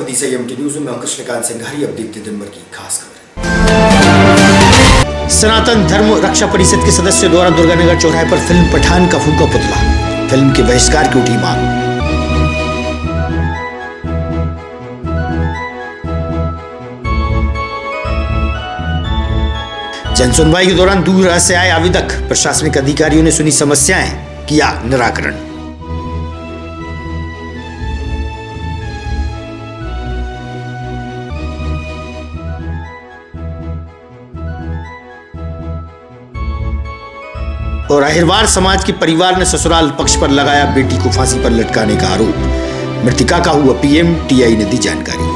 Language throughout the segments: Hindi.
भगवती से एमटी न्यूज में कृष्णकांत सिंघारी। अब देखते दिन भर की खास खबर। सनातन धर्म रक्षा परिषद के सदस्यों द्वारा दुर्गानगर चौराहे पर फिल्म पठान का फूका पुतला। फिल्म के बहिष्कार की उठी मांग। जनसुनवाई के दौरान दूर से आए आवेदक, प्रशासनिक अधिकारियों ने सुनी समस्याएं, किया निराकरण। और अहिरवार समाज के परिवार ने ससुराल पक्ष पर लगाया बेटी को फांसी पर लटकाने का आरोप। मृतका का हुआ पीएम, टीआई ने दी जानकारी।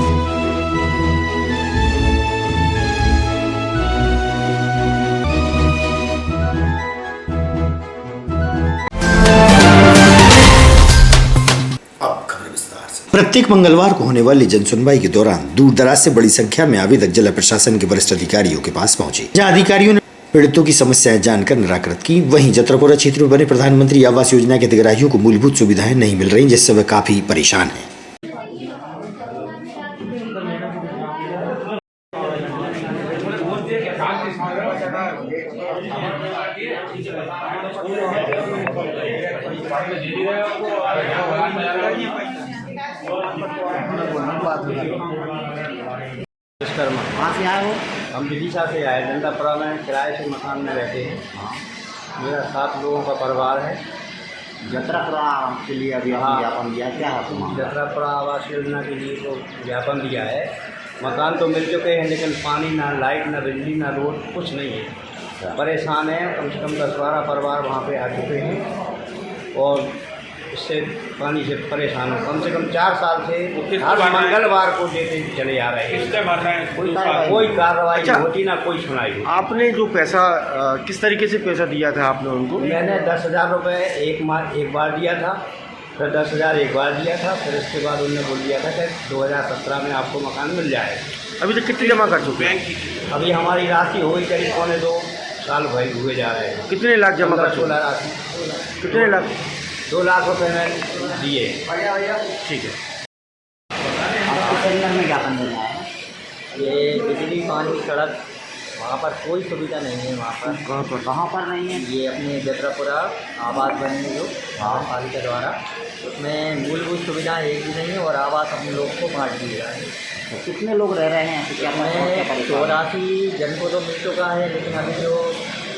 अब खबर विस्तार से। प्रत्येक मंगलवार को होने वाली जनसुनवाई के दौरान दूर दराज से बड़ी संख्या में आवेदक जिला प्रशासन के वरिष्ठ अधिकारियों के पास पहुंचे, जहां अधिकारियों ने पीड़ितों की समस्याएं जानकर निराकृत की। वहीं जत्रापुरा क्षेत्र में बने प्रधानमंत्री आवास योजना के हितग्राहियों को मूलभूत सुविधाएं नहीं मिल रही, जिससे वे काफी परेशान हैं। कहाँ से आए हो? हम विदिशा से आए। जंडापुरा में किराए से मकान में रहते हैं। मेरा 7 लोगों का परिवार है। जत्रापुरा के लिए अभी ज्ञापन दिया, क्या है तुम्हारा? जत्रापुरा आवास योजना के लिए तो ज्ञापन दिया है। मकान तो मिल चुके हैं, लेकिन पानी ना लाइट ना बिजली ना रोड कुछ नहीं है। परेशान है। कम से कम 10-12 परिवार वहाँ पे आ चुके हैं और इससे पानी से परेशान हो। कम से कम 4 साल से हर मंगलवार को देते चले आ रहे हैं। कोई कार्रवाई होती ना कोई सुनाई। आपने जो पैसा किस तरीके से पैसा दिया था आपने उनको? मैंने 10,000 रुपये एक बार दिया था, फिर 10,000 एक बार दिया था, फिर इसके बाद उन्होंने बोल दिया था कि 2017 में आपको मकान मिल जाए। अभी तक कितनी जमा कर चुके हैं? अभी हमारी राशि हो गई करीब 2.25 साल भाई हुए जा रहे हैं। कितने लाख जमा कर चुके? राशि कितने लाख? 2 लाख रुपये में दिए। ठीक है। आपको सेंटर में ज्ञापन देना है? ये बिजली पानी सड़क वहाँ पर कोई सुविधा नहीं है। वहाँ पर कहाँ पर नहीं है? ये अपने जत्रापुरा आवास बने जो पालिका द्वारा, उसमें मूलभूत सुविधा एक भी नहीं है और आवास अपने लोग को बांट दिया है। तो कितने लोग रह रहे हैं? क्या मैं 84 जन को तो मिल चुका है, लेकिन अभी जो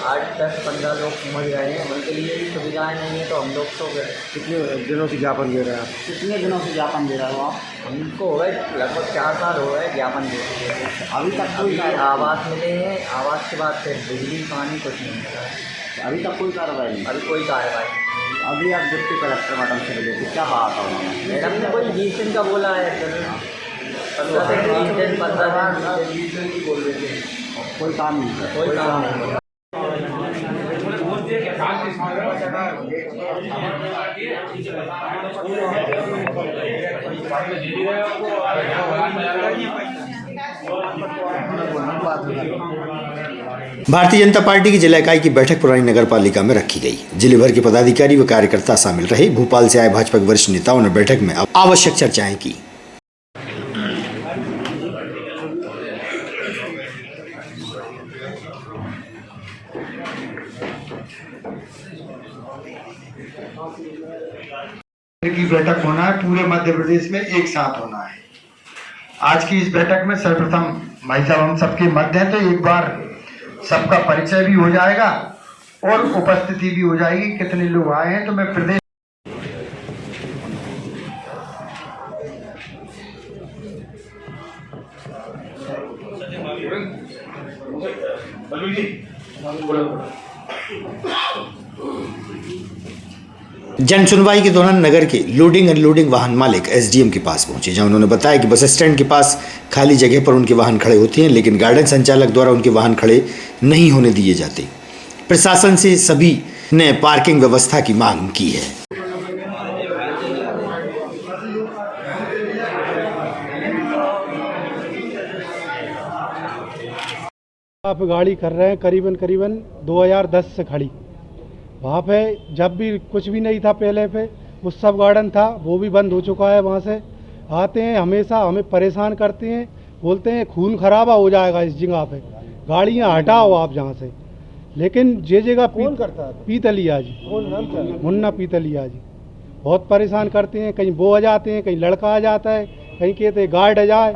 8, 10, 15 लोग समझ रहे हैं उनके लिए भी सुविधाएँ नहीं है। तो हम लोग तो कितने दिनों से ज्ञापन दे रहे हैं आप? कितने दिनों से ज्ञापन दे रहे हो आप? हमको हो गए लगभग 4 साल हो गए ज्ञापन देते हैं। अभी तक अभी आवास मिले हैं, आवास के बाद फिर बिजली पानी कुछ नहीं मिला। अभी तक कोई कार्रवाई नहीं? अभी कोई कार्रवाई नहीं। अभी आप डिप्टी कलेक्टर मैडम से मिले थे, क्या बात है उन्होंने? मैडम ने कोई 20 दिन का बोला है, 15 से 20 दिन 15 दिन की बोल रहे थे। कोई काम नहीं कर, कोई काम नहीं बोला। भारतीय जनता पार्टी की जिला इकाई की बैठक पुरानी नगर पालिका में रखी गई। जिले भर के पदाधिकारी व कार्यकर्ता शामिल रहे। भोपाल से आए भाजपा के वरिष्ठ नेताओं ने बैठक में आवश्यक चर्चाएं की। की बैठक होना है, पूरे मध्य प्रदेश में एक साथ होना है। आज की इस बैठक में सर्वप्रथम भाई साहब हम सबके मध्य हैं, तो एक बार सबका परिचय भी हो जाएगा और उपस्थिति भी हो जाएगी, कितने लोग आए हैं। तो मैं प्रदेश जन सुनवाई के दौरान नगर के लोडिंग अनलोडिंग वाहन मालिक एसडीएम के पास पहुंचे, जहां उन्होंने बताया कि बस स्टैंड के पास खाली जगह पर उनके वाहन खड़े होते हैं, लेकिन गार्डन संचालक द्वारा उनके वाहन खड़े नहीं होने दिए जाते। प्रशासन से सभी ने पार्किंग व्यवस्था की मांग की है। आप गाड़ी कर रहे हैं करीबन 2010 से खड़ी। वहाँ पे जब भी कुछ भी नहीं था, पहले पे वो सब गार्डन था, वो भी बंद हो चुका है। वहाँ से आते हैं हमेशा हमें परेशान करते हैं, बोलते हैं खून खराबा हो जाएगा इस जगह पे, गाड़ियाँ हटाओ आप जहाँ से। लेकिन ये जगह कौन करता है? पीतलिया जी, कौन नाम क्या है? मुन्ना पीतलिया जी बहुत परेशान करते हैं। कहीं वो आ जाते हैं, कहीं लड़का आ जाता है, कहीं कहते हैं गार्ड आ जाए,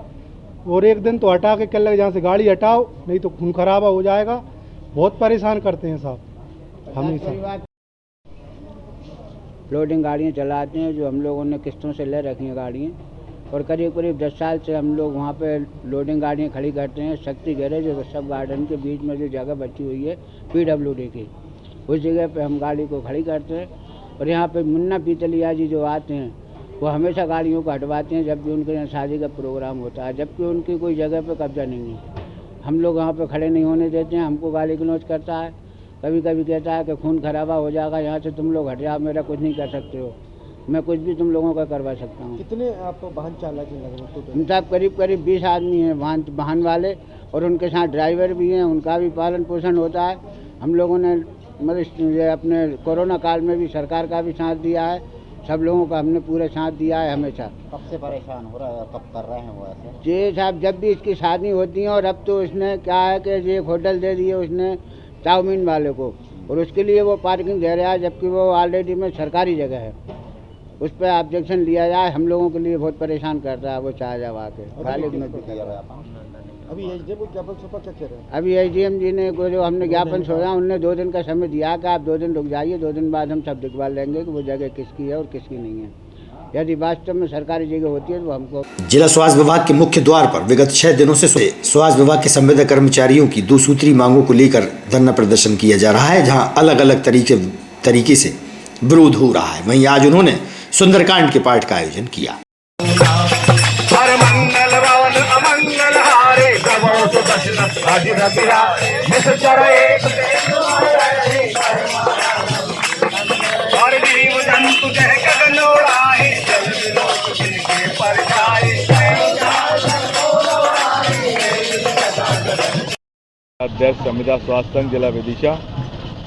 और एक दिन तो हटा के कल लगे जहाँ से गाड़ी हटाओ नहीं तो खून खराबा हो जाएगा। बहुत परेशान करते हैं साहब हमेशा। लोडिंग गाड़ियाँ चलाते हैं जो हम लोगों ने किस्तों से ले रखी हैं गाड़ियाँ, और करीब करीब 10 साल से हम लोग वहाँ पे लोडिंग गाड़ियाँ खड़ी करते हैं। शक्ति गैरेज और सब गार्डन के बीच में जो जगह बची हुई है PWD की, उस जगह पे हम गाड़ी को खड़ी करते हैं। और यहाँ पे मुन्ना पीतलिया जी जो आते हैं वो हमेशा गाड़ियों को हटवाते हैं जब भी उनके यहाँ शादी का प्रोग्राम होता है, जबकि उनकी कोई जगह पे कब्जा नहीं है। हम लोग वहाँ पे खड़े नहीं होने देते हैं, हमको गाली गलौज करता है, कभी कभी कहता है कि खून खराबा हो जाएगा, यहाँ से तुम लोग हट जाओ, मेरा कुछ नहीं कर सकते हो, मैं कुछ भी तुम लोगों का करवा सकता हूँ। कितने आपको वाहन चालक हैं लगभग? हम साहब करीब करीब 20 आदमी हैं वाहन वाले, और उनके साथ ड्राइवर भी हैं, उनका भी पालन पोषण होता है। हम लोगों ने मतलब ये अपने कोरोना काल में भी सरकार का भी साथ दिया है, सब लोगों का हमने पूरा साथ दिया है हमेशा। कब से परेशान हो रहा है, कब कर रहे हैं वो ऐसे? ये साहब जब भी इसकी शादी होती है, और अब तो इसने क्या है कि ये होटल दे दिए उसने चाउमीन वाले को, और उसके लिए वो पार्किंग दे रहा है, जबकि वो ऑलरेडी में सरकारी जगह है। उस पर ऑब्जेक्शन लिया जाए, हम लोगों के लिए बहुत परेशान कर रहा है वो शाहजहां आके। अभी एसडीएम को ज्ञापन सौंपा, क्या कह रहे हैं? अभी एसडीएम जी ने को जो हमने ज्ञापन सौंपा, उनने 2 दिन का समय दिया कि आप 2 दिन रुक जाइए, 2 दिन बाद हम सब दिखवा लेंगे कि वो जगह किसकी है और किसकी नहीं है। यदि वास्तव में सरकारी जगह होती है तो हमको। जिला स्वास्थ्य विभाग के मुख्य द्वार पर विगत 6 दिनों से स्वास्थ्य विभाग के संविदा कर्मचारियों की 2 सूत्री मांगों को लेकर धरना प्रदर्शन किया जा रहा है, जहां अलग अलग तरीके से विरोध हो रहा है। वहीं आज उन्होंने सुंदरकांड के पाठ का आयोजन किया। अध्यक्ष संविदा स्वास्थ्य संघ जिला विदिशा।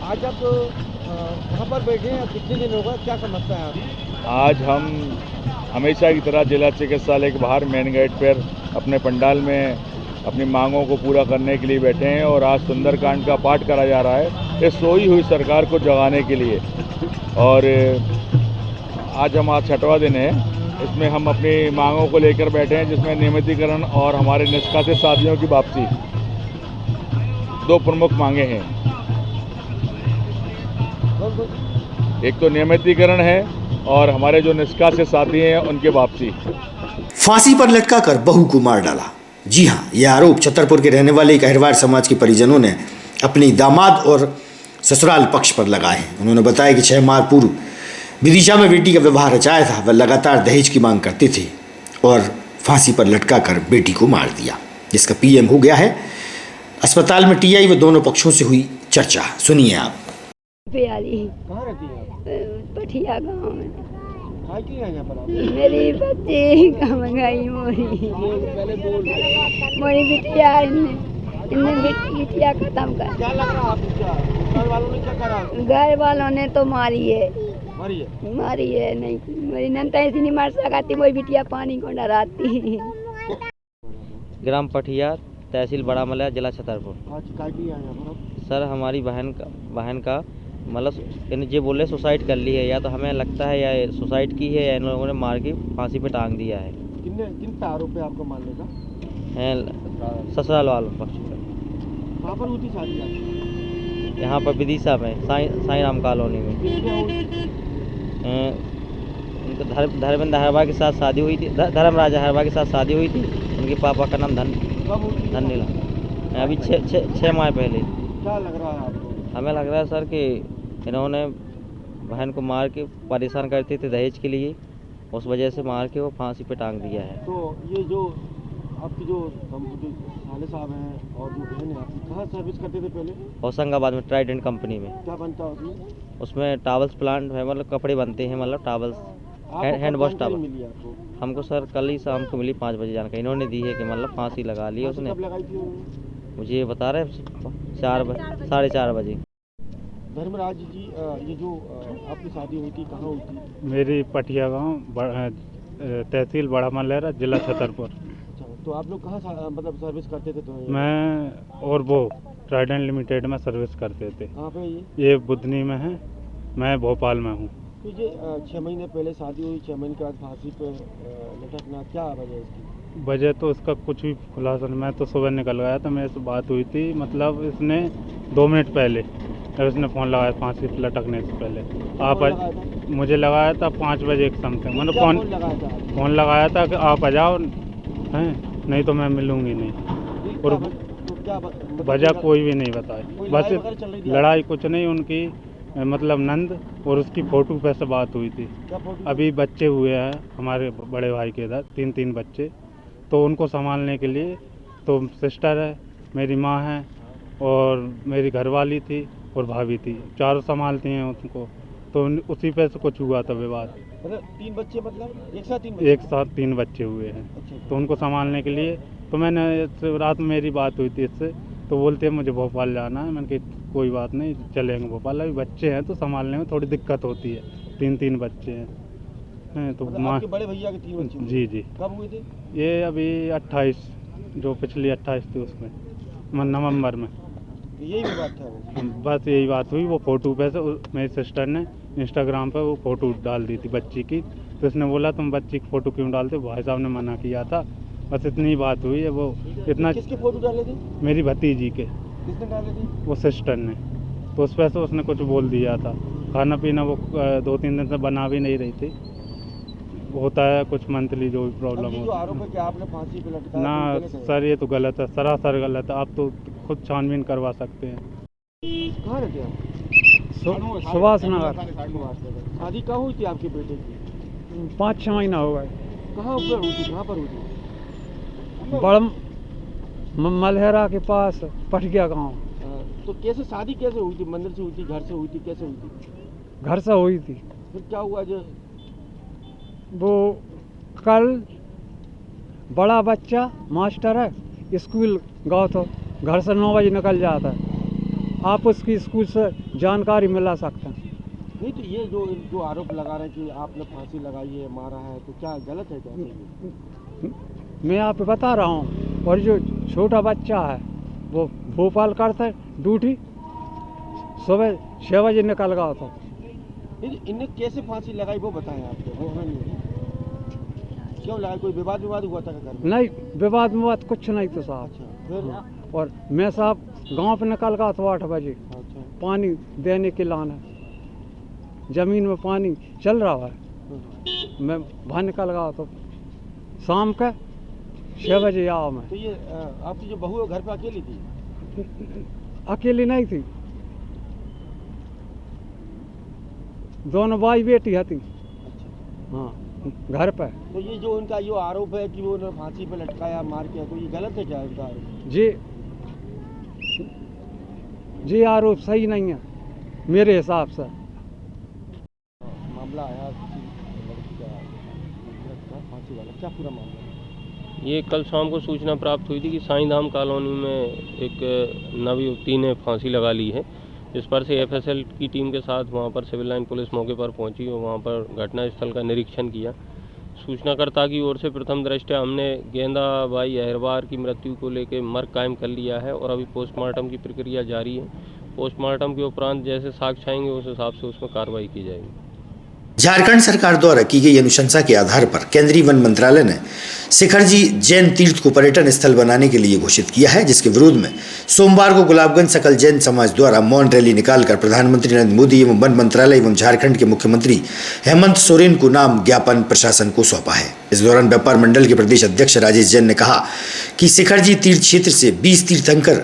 आज आप कहाँ पर बैठे हैं, कितने दिन होगा, क्या समस्या है आप? आज हम हमेशा की तरह जिला चिकित्सालय के बाहर मेन गेट पर अपने पंडाल में अपनी मांगों को पूरा करने के लिए बैठे हैं, और आज सुंदरकांड का पाठ करा जा रहा है इस सोई हुई सरकार को जगाने के लिए। और आज 6वां दिन है, इसमें हम अपनी मांगों को लेकर बैठे हैं, जिसमें नियमितीकरण और हमारे निष्कासित साथियों की वापसी 2 प्रमुख मांगे हैं। एक तो नियमितीकरण है और हमारे जो निष्कासित साथी हैं उनके वापसी। फांसी पर लटका कर बहू को मार डाला। जी हां, यह आरोप छतरपुर के रहने वाले एक अहिरवार समाज के परिजनों ने अपनी दामाद और ससुराल पक्ष पर लगाए हैं। उन्होंने बताया कि 6 माह पूर्व विदिशा में बेटी का विवाह रचाया था। वह लगातार दहेज की मांग करते थे और फांसी पर लटका कर बेटी को मार दिया, जिसका PM हो गया है। अस्पताल में TI व दोनों पक्षों से हुई चर्चा, सुनिए आप। कहाँ रहती है आप? पठिया गाँव में। काय की है यहाँ पर आप? मेरी बच्ची कहाँ गई मोरी बिटिया, इन्हें बिटिया खत्म कर। क्या लग रहा है आपको? घर वालों ने क्या करा? घर वालों ने तो मारी है, मारी है नहीं मेरी नंता ऐसी नहीं मार सकाती, वही बिटिया पानी को डराती। ग्राम पठिया, तहसील बड़ा मलया, जिला छतरपुर। आज काय की है यहाँ पर आप? सर हमारी बहन का मतलब ये बोले सुसाइड कर ली है, या तो हमें लगता है या सुसाइड की है या इन लोगों ने मार के फांसी पे टांग दिया है। किन पे आरोप है आपको मारने का? ससुराल वालों पक्ष पर। कहाँ पर होती शादी आपकी? यहाँ पर विदिशा में साईं राम कॉलोनी में। धर्मेंद्र अहिरवार के साथ शादी हुई थी, धर्मराज अहिरवार के साथ शादी हुई थी। उनके पापा का नाम धनीला। अभी 6 माह पहले। क्या लग रहा है आपको? हमें लग रहा है सर कि इन्होंने बहन को मार के परेशान करते थे दहेज के लिए, उस वजह से मार के वो फांसी पे टांग दिया है। तो ये जो आपकी जो साले साहब हैं और जो बहन है आपकी, कहाँ सर्विस करते थे पहले? होशंगाबाद में ट्राइडेंट कंपनी में। क्या बनता है उसमें? उसमें टावल्स प्लांट है, मतलब कपड़े बनते हैं, मतलब टावल्स, हैंड वॉश टावल। मिली आपको? हमको सर कल ही शाम को मिली 5 बजे जानकारी। इन्होंने दी है कि मतलब फांसी लगा ली उसने। कब लगाई थी उन्होंने? मुझे ये बता रहे हैं 4:30 बजे। धर्मराज जी, ये जो आपकी शादी हुई थी कहाँ हुई थी? मेरी पटिया गाँव तहसील बड़ा मलहरा, जिला छतरपुर। अच्छा, तो आप लोग कहाँ मतलब सर्विस करते थे? तो मैं और वो ट्राइडेंट लिमिटेड में सर्विस करते थे। कहाँ पे ये बुधनी में है, मैं भोपाल में हूँ। तो ये 6 महीने पहले शादी हुई, 6 महीने के बाद फांसी पे लटकना, क्या वजह है इसकी? वजह तो इसका कुछ भी खुलासा नहीं। मैं तो सुबह निकल गया था, मेरे से बात हुई थी, मतलब इसने 2 मिनट पहले उसने फ़ोन लगाया फांसी पे लटकने से पहले। मुझे लगाया था 5 बजे एक समथिंग। मैंने फ़ोन लगाया था कि आप आ जाओ, हैं नहीं तो मैं मिलूँगी नहीं। और वजह कोई भी नहीं बताई, बस लड़ाई कुछ नहीं उनकी, मतलब नंद और उसकी फ़ोटो पे से बात हुई थी। अभी बच्चे हुए हैं हमारे बड़े भाई के इधर 3 बच्चे, तो उनको संभालने के लिए तो सिस्टर है, मेरी माँ है और मेरी घरवाली थी और भाभी थी, चारों संभालती हैं उनको। तो उसी पे से कुछ हुआ था विवाद। मतलब 3 बच्चे, मतलब एक साथ 3 बच्चे हुए हैं। अच्छा। तो उनको संभालने के लिए तो मैंने रात में मेरी बात हुई थी इससे, तो बोलते हैं मुझे भोपाल जाना है। मैंने कहा कोई बात नहीं, चलेंगे भोपाल, अभी बच्चे हैं तो संभालने में थोड़ी दिक्कत होती है। 3 बच्चे हैं तो मतलब आपके बड़े भैया के 3 बच्चे? जी। कब हुए थे ये? अभी 28, जो पिछली 28 थी उसमें, नवंबर में। यही भी बात था? बस यही बात हुई। वो फ़ोटो पे से मेरी सिस्टर ने इंस्टाग्राम पे वो फ़ोटो डाल दी थी बच्ची की, तो उसने बोला तुम बच्ची की फ़ोटो क्यों डालते? भाई साहब ने मना किया था, बस इतनी बात हुई है। वो इतना। किसके फ़ोटो डाले थे? मेरी भतीजी के। किसने डाले थे? वो सिस्टर ने। तो उस पर से उसने कुछ बोल दिया था। खाना पीना वो 2-3 दिन से बना भी नहीं रही थी। होता है कुछ मंथली जो भी प्रॉब्लम होती है। जो आरोप है कि आपने फांसी पे लटकाया, ना सर, ये तो गलत है, सरासर गलत है। आप तो खुद छानबीन करवा सकते हैं। कहाँ रहते हैं? सुभाष नगर। शादी कहाँ हुई थी आपके बेटे की? 5-6 महीना हो गए। कहाँ पर हुई थी? बड़ा मलहरा के पास पटगिया गाँव। तो कैसे शादी कैसे हुई थी? मंदिर से हुई थी, घर से हुई थी, कैसे हुई थी? घर से हुई थी। फिर क्या हुआ? जो वो कल बड़ा बच्चा मास्टर है, स्कूल गया तो घर से 9 बजे निकल जाता है। आप उसकी स्कूल से जानकारी मिला सकते हैं। नहीं तो ये जो आरोप लगा रहे हैं कि आपने फांसी लगाई है, मारा है, तो क्या गलत है क्या? मैं आपको बता रहा हूँ। और जो छोटा बच्चा है वो भोपाल करता है ड्यूटी, सुबह 6 बजे निकल गया था। इन्हें कैसे फांसी लगाई वो बताएं आपको? क्यों लगाई? कोई विवाद हुआ था घर में? नहीं, विवाद कुछ नहीं था साहब। अच्छा, फिर? और मैं साहब गांव पे निकल गया था 8 बजे। अच्छा। पानी देने के लाना, जमीन में पानी चल रहा है, मैं बाहर निकल गया तो शाम का 6 बजे आओ मैं। तो ये आपकी जो बहू है घर पे अकेली थी? अकेली नहीं थी, दोनों भाई बेटी थी। अच्छा। हाँ, घर पे। तो ये जो उनका ये आरोप है कि वो फांसी पे लटकाया, मार किया, तो ये गलत है क्या इनका आरोप? जी आरोप सही नहीं है मेरे हिसाब से। मामला आया लड़की का फांसी वाला, क्या पूरा मामला? ये कल शाम को सूचना प्राप्त हुई थी कि साईं धाम कॉलोनी में एक नवयुवती ने फांसी लगा ली है। इस पर से एफएसएल की टीम के साथ वहां पर सिविल लाइन पुलिस मौके पर पहुंची और वहां पर घटनास्थल का निरीक्षण किया। सूचनाकर्ता की ओर से प्रथम दृष्टया हमने गेंदाबाई अहिरवार की मृत्यु को लेकर मर्ग कायम कर लिया है और अभी पोस्टमार्टम की प्रक्रिया जारी है। पोस्टमार्टम के उपरांत जैसे साक्ष्य आएंगे उस हिसाब से उसमें कार्रवाई की जाएगी। झारखंड सरकार द्वारा की गई अनुशंसा के आधार पर केंद्रीय वन मंत्रालय ने शिखरजी जैन तीर्थ को पर्यटन स्थल बनाने के लिए घोषित किया है, जिसके विरोध में सोमवार को गुलाबगंज सकल जैन समाज द्वारा मौन रैली निकालकर प्रधानमंत्री नरेंद्र मोदी एवं वन मंत्रालय एवं झारखंड के मुख्यमंत्री हेमंत सोरेन को नाम ज्ञापन प्रशासन को सौंपा है। इस दौरान व्यापार मंडल के प्रदेश अध्यक्ष राजेश जैन ने कहा कि शिखरजी तीर्थ क्षेत्र से 20 तीर्थंकर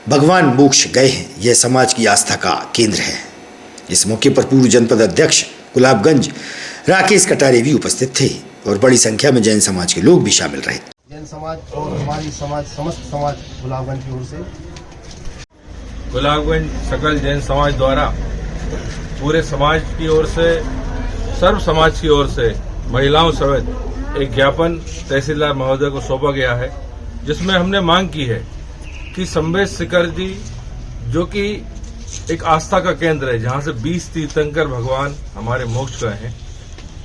भगवान मोक्ष गए हैं, यह समाज की आस्था का केंद्र है। इस मौके पर पूर्व जनपद अध्यक्ष गुलाबगंज राकेश कटारे भी उपस्थित थे और बड़ी संख्या में जैन समाज के लोग भी शामिल रहे। जैन समाज और हमारी समाज, समस्त समाज गुलाबगंज की ओर से, गुलाबगंज सकल जैन समाज द्वारा पूरे समाज की ओर से, सर्व समाज की ओर से महिलाओं समेत एक ज्ञापन तहसीलदार महोदय को सौंपा गया है, जिसमें हमने मांग की है कि संवेद शिखरजी जो कि एक आस्था का केंद्र है, जहां से 20 तीर्थंकर भगवान हमारे मोक्ष गए हैं,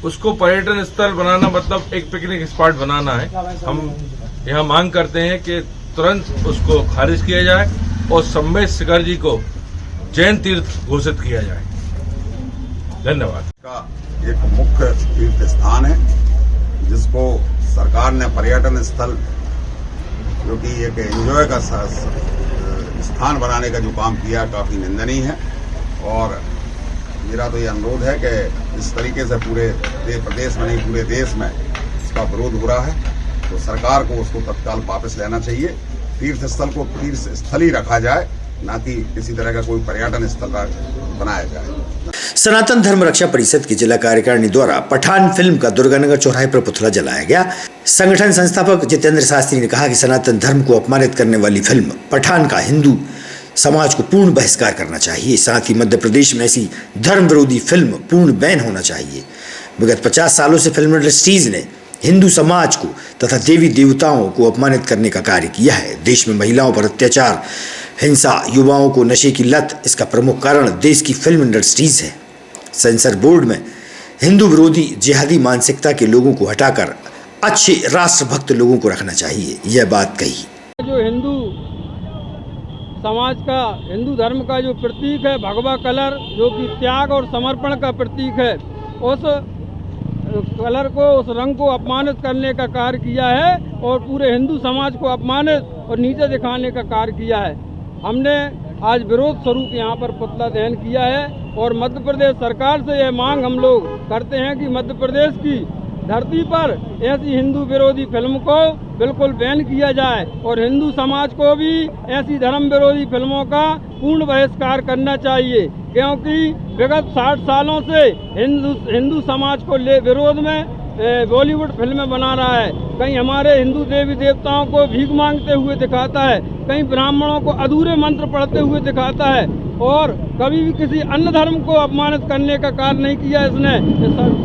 उसको पर्यटन स्थल बनाना मतलब एक पिकनिक स्पॉट बनाना है। हम यहाँ मांग करते हैं कि तुरंत उसको खारिज किया जाए और सम्मेद शिखर जी को जैन तीर्थ घोषित किया जाए। धन्यवाद। का एक मुख्य तीर्थ स्थान है जिसको सरकार ने पर्यटन स्थल जो कि एक एंजॉय का स्थान बनाने का जो काम किया काफी निंदनीय है और मेरा तो ये अनुरोध है कि इस तरीके से पूरे प्रदेश में नहीं पूरे देश में इसका विरोध हो रहा है तो सरकार को उसको तत्काल वापस लेना चाहिए। तीर्थ स्थल को तीर्थ स्थल ही रखा जाए, ना कि किसी तरह का कोई पर्यटन स्थल बनाया जाए। सनातन धर्म रक्षा परिषद की जिला कार्यकारिणी द्वारा पठान फिल्म का दुर्गानगर चौराहे पर पुतला जलाया गया। संगठन संस्थापक जितेंद्र शास्त्री ने कहा कि सनातन धर्म को अपमानित करने वाली फिल्म पठान का हिंदू समाज को पूर्ण बहिष्कार करना चाहिए। साथ ही मध्य प्रदेश में ऐसी धर्म विरोधी फिल्म पूर्ण बैन होना चाहिए। विगत 50 सालों से फिल्म इंडस्ट्रीज ने हिंदू समाज को तथा देवी देवताओं को अपमानित करने का कार्य किया है। देश में महिलाओं पर अत्याचार, हिंसा, युवाओं को नशे की लत, इसका प्रमुख कारण देश की फिल्म इंडस्ट्रीज है। सेंसर बोर्ड में हिंदू विरोधी जिहादी मानसिकता के लोगों को हटाकर अच्छे राष्ट्रभक्त लोगों को रखना चाहिए, यह बात कही। जो हिंदू समाज का, हिंदू धर्म का जो प्रतीक है भगवा कलर, जो कि त्याग और समर्पण का प्रतीक है, उस कलर को, उस रंग को अपमानित करने का कार्य किया है और पूरे हिंदू समाज को अपमानित और नीचे दिखाने का कार्य किया है। हमने आज विरोध स्वरूप यहाँ पर पुतला दहन किया है और मध्य प्रदेश सरकार से यह मांग हम लोग करते हैं कि मध्य प्रदेश की धरती पर ऐसी हिंदू विरोधी फिल्म को बिल्कुल बैन किया जाए और हिंदू समाज को भी ऐसी धर्म विरोधी फिल्मों का पूर्ण बहिष्कार करना चाहिए, क्योंकि विगत 60 सालों से हिंदू समाज को विरोध में बॉलीवुड फिल्में बना रहा है। कहीं हमारे हिंदू देवी देवताओं को भीख मांगते हुए दिखाता है, कहीं ब्राह्मणों को अधूरे मंत्र पढ़ते हुए दिखाता है और कभी भी किसी अन्य धर्म को अपमानित करने का कार्य नहीं किया। इसने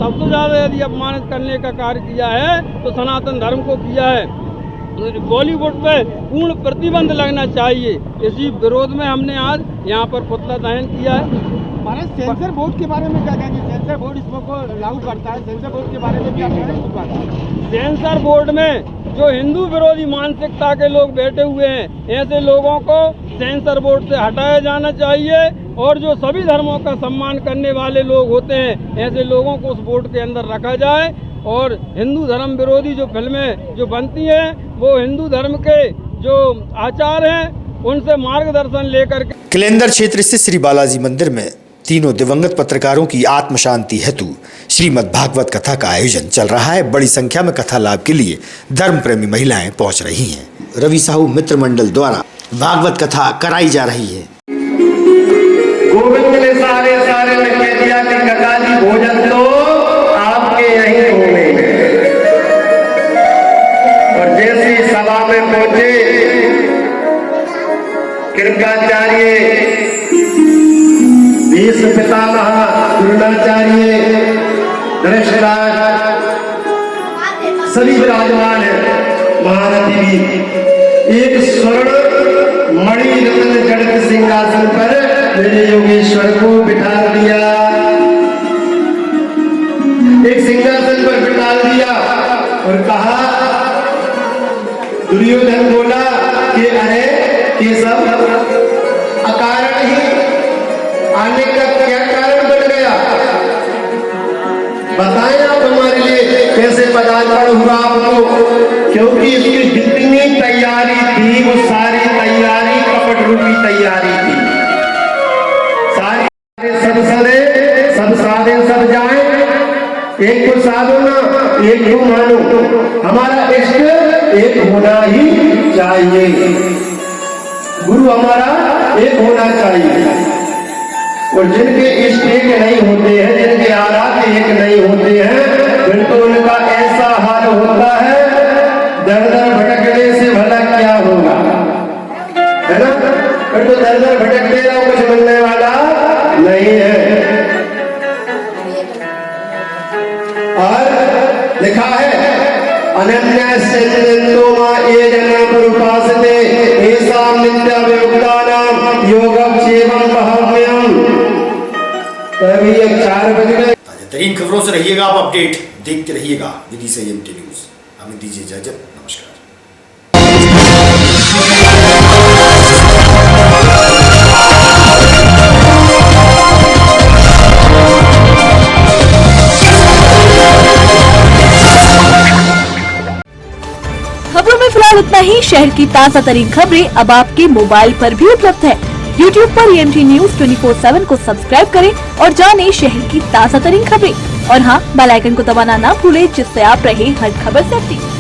सबसे ज़्यादा यदि अपमानित करने का कार्य किया है तो सनातन धर्म को किया है। बॉलीवुड पे पूर्ण प्रतिबंध लगना चाहिए। इसी विरोध में हमने आज यहाँ पर पुतला दहन किया है। सेंसर बोर्ड के बारे में क्या कहेंगे? सेंसर बोर्ड इसको लागू करता है, सेंसर बोर्ड के बारे में क्या कहेंगे? सेंसर बोर्ड में जो हिंदू विरोधी मानसिकता के लोग बैठे हुए हैं, ऐसे लोगों को सेंसर बोर्ड से हटाया जाना चाहिए और जो सभी धर्मों का सम्मान करने वाले लोग होते हैं, ऐसे लोगों को उस बोर्ड के अंदर रखा जाए और हिंदू धर्म विरोधी जो फिल्में जो बनती हैं वो हिंदू धर्म के जो आचार हैं उनसे मार्गदर्शन लेकर के। किलेंदर क्षेत्र स्थित श्री बालाजी मंदिर में तीनों दिवंगत पत्रकारों की आत्म शांति हेतु श्रीमद् भागवत कथा का आयोजन चल रहा है। बड़ी संख्या में कथा लाभ के लिए धर्म प्रेमी महिलाएं पहुंच रही हैं। रवि साहू मित्र मंडल द्वारा भागवत कथा कराई जा रही है। गोविंद ने सारे ने कह दिया कि कका जी भोजन तो आपके यहीं होने और जैसी सभा में पहुंचे कृपाचार्य, भीष्म पितामह, द्रोणाचार्य, धृतराष्ट्र सभी विराजमान है। महारथी भी एक स्वर्ण मणि रत्न जड़ित सिंहासन पर मेरे योगेश्वर को बिठा दिया, एक सिंहासन पर बिठा दिया और कहा, दुर्योधन बोला कि अरे केशव, अकारण ही आने का क्या कारण बन गया? बताएं आप हमारे लिए कैसे पदार्पण हुआ आपको? क्योंकि इसकी जितनी तैयारी थी वो सारी तैयारी कपट रूपी तैयारी थी। सारे सब साधे सब जाए, एक को साधो ना, एक को मानो। हमारा इष्ट एक होना ही चाहिए, गुरु हमारा एक होना चाहिए। और जिनके इष्ट एक नहीं होते हैं, जिनके आराध्य एक नहीं होते हैं, फिर तो उनका ऐसा हाल होता है, दर दर भटकने से भला क्या होगा, है ना? फिर तो दर दर भटकने का कुछ मिलने वाला नहीं है। और लिखा है, अनन्या संतो मा ये जना पर उपासते ऐसा नित्य योगक्षेमं बहाम्यम। तभी 4 बज गए। चलिए इन खबरों से रहिएगा आप अपडेट, देखते रहिएगा विधि संयम न्यूज। हमें दीजिए इजाजत, नमस्कार। खबरों में फिलहाल इतना ही। शहर की ताज़ा तरीन खबरें अब आपके मोबाइल पर भी उपलब्ध है। YouTube पर EMT न्यूज 24/7 को सब्सक्राइब करें और जानें शहर की ताज़ा तरीन खबरें। और हाँ, बेल आइकन को दबाना ना भूलें, जिससे आप रहे हर खबर से अपडेट।